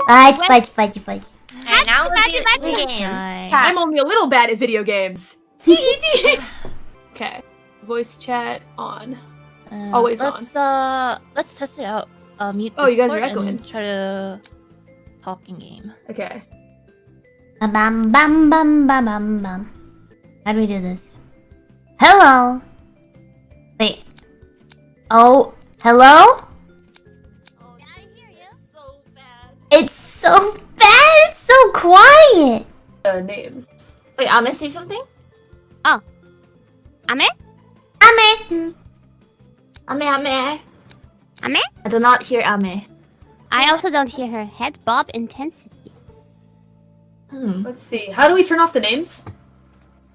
Fudge. And now we'll do the game. I'm only a little bad at video games. Okay. Voice chat on. Always on. Let's test it out. Mute Oh, you guys are Discord echoing. and try to talking game. Okay. Bum. How do we do this? Hello. Wait. Oh, hello? Oh, yeah, I hear you. So bad. It's so bad. It's so quiet. Names. Wait, Ame, say something? Oh. Ame? Ame. Ame. Ame? I do not hear Ame. I also don't hear her. Head bob intensity. Let's see. How do we turn off the names?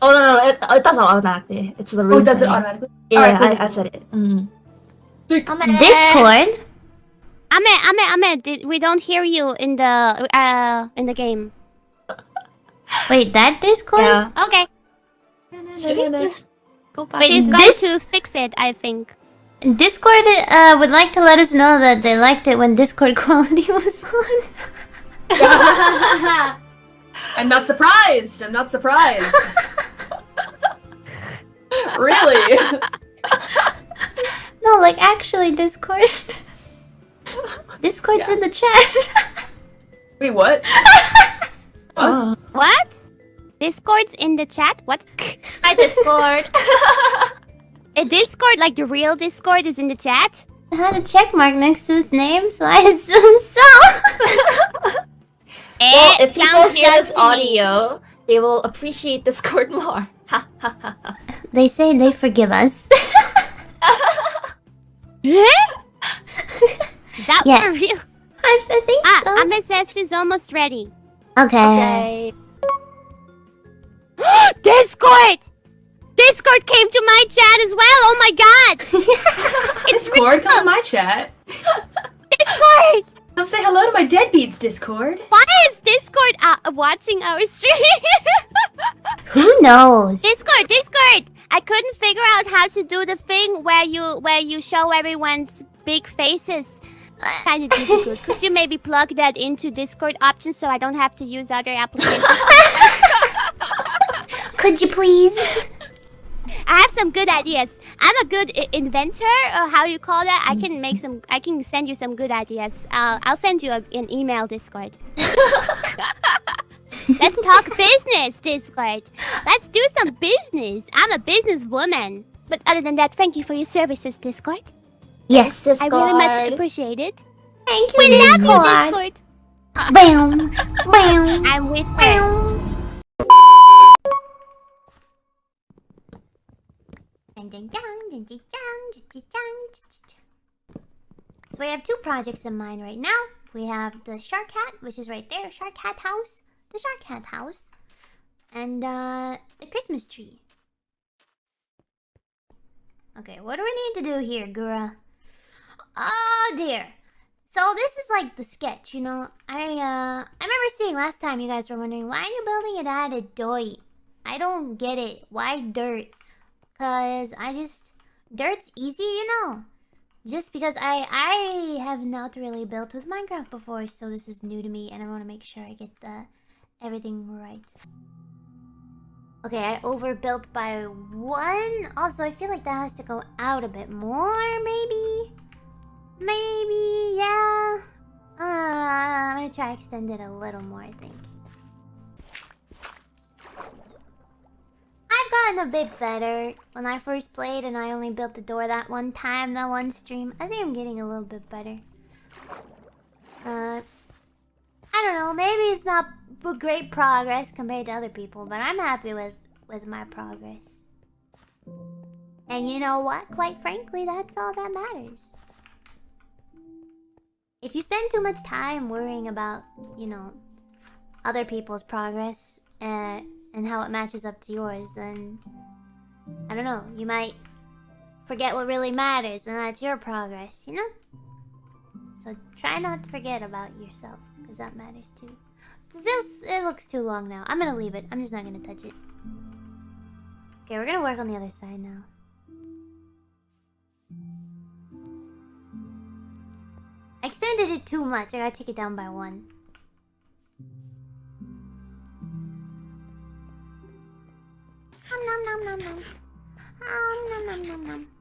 Oh, no. It does it automatically. It's the root. Oh, it does it setting. automatically? Yeah, Alright, I said it. Discord? Ame, we don't hear you in the game. Wait, that Discord? Yeah. Okay. Should we just go back? She's going to fix it, I think. Discord would like to let us know that they liked it when Discord quality was on. I'm not surprised. Really? No, like actually Discord. Discord's in the chat. Wait, what? What? Discord's in the chat? What? Hi, Discord. A Discord, like the real Discord, is in the chat? It had a check mark next to its name, so I assume so. Well, if people sounds hear this just to me. audio, they will appreciate Discord more. They say they forgive us. Is that Yeah. for real? I think so. Ame says she's almost ready. Okay. Discord! Discord came to my chat as well! Oh my god! It's Discord, real! come to my chat. Discord! Come say hello to my deadbeats, Discord. Why is Discord watching our stream? Who knows? Discord! I couldn't figure out how to do the thing where you show everyone's big faces. Kinda difficult. Could you maybe plug that into Discord options so I don't have to use other applications? Could you please? I have some good ideas. I'm a good inventor, or how you call that. I can send you some good ideas. I'll send you an email, Discord. Let's talk business, Discord. Let's do some business. I'm a businesswoman. But other than that, thank you for your services, Discord. Yes. I really much appreciate it. Thank you, We love Discord. you, Discord. Bam. Bam. I'm with her. So we have two projects in mind right now. We have the Shark Hat, which is right there, Shark Hat House, the Shark Hat House, and the Christmas tree. Okay, what do we need to do here, Gura? Oh dear. So this is like the sketch, you know. I remember seeing last time you guys were wondering why are you building it out of dirt? I don't get it. Why dirt? Cause dirt's easy, you know. Just because I have not really built with Minecraft before, so this is new to me, and I want to make sure I get everything right. Okay, I overbuilt by 1. Also, I feel like that has to go out a bit more, maybe, yeah. I'm gonna try extend it a little more, I think. I've gotten a bit better. When I first played and I only built the door that one time, that one stream, I think I'm getting a little bit better. I don't know, maybe it's not great progress compared to other people, but I'm happy with my progress. And you know what? Quite frankly, that's all that matters. If you spend too much time worrying about, you know, other people's progress and how it matches up to yours, then I don't know, you might forget what really matters, and that's your progress, you know? So try not to forget about yourself, because that matters too. It looks too long now. I'm gonna leave it. I'm just not gonna touch it. Okay, we're gonna work on the other side now. I extended it too much. I gotta take it down by 1. Nom nom nom nom nom. Nom nom nom nom nom.